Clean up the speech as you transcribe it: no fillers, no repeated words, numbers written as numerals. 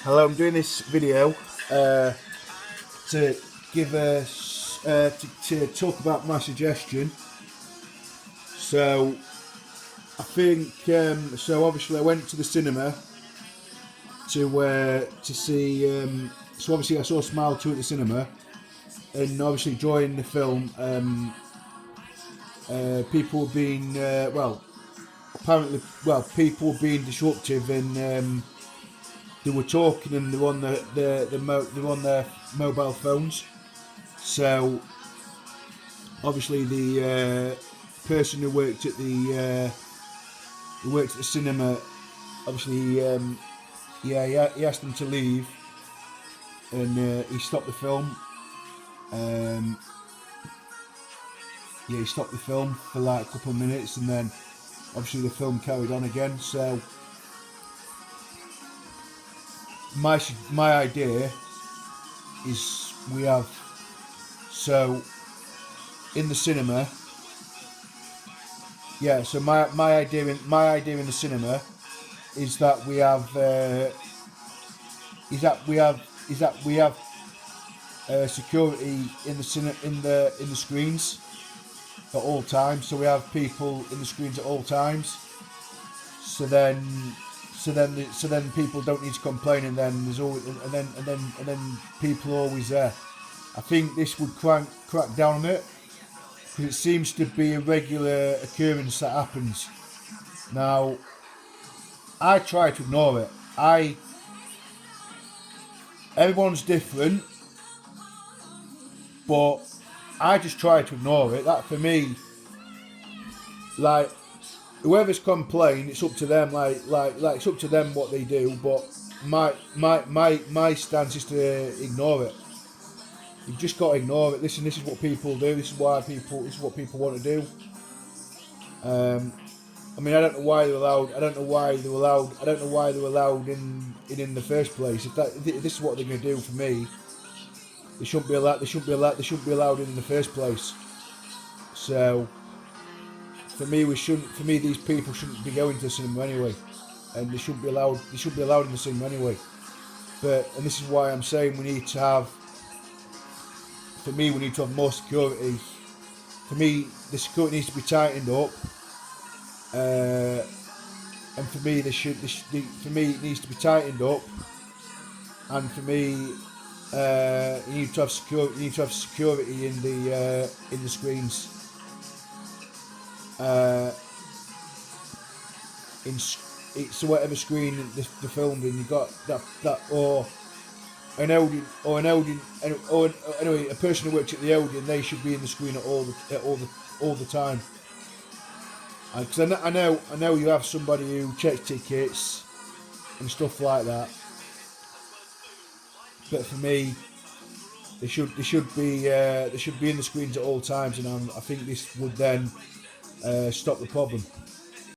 Hello, I'm doing this video to give to talk about my suggestion. So I think so. Obviously, I went to the cinema to see. So obviously, I saw Smile 2 at the cinema, and obviously during the film, people being people being disruptive and. They were talking and they were on they were on their mobile phones. So obviously the person who worked at the cinema, obviously he asked them to leave, and he stopped the film. He stopped the film for like a couple of minutes, and then obviously the film carried on again. So my idea is we have, so in the cinema, so my idea in the cinema is that we have security in the screens at all times. So we have people in the screens at all times. So then people don't need to complain, and then there's always and then people are always there. I think this would crack down on it, because it seems to be a regular occurrence that happens. Now, I try to ignore it. Everyone's different, but I just try to ignore it. That for me, like, whoever's complained, it's up to them. Like it's up to them what they do. But my stance is to ignore it. You've just got to ignore it. Listen, this is what people do. This is what people want to do. I mean, I don't know why they're allowed. I don't know why they're allowed in the first place. If this is what they're going to do for me, they shouldn't be allowed. They shouldn't be allowed in the first place. So. For me, these people shouldn't be going to the cinema anyway, and they shouldn't be allowed. They shouldn't be allowed in the cinema anyway. And this is why I'm saying we need to have. For me, we need to have more security. For me, the security needs to be tightened up, and for me, for me, it needs to be tightened up, and for me, you need to have security. You need to have security in the screens. So whatever screen they're filmed in, you got that or anyway, a person who works at the Odeon, they should be in the screen all the time. Because I know you have somebody who checks tickets and stuff like that, but for me, they should be in the screens at all times, and I think this would then stop the problem.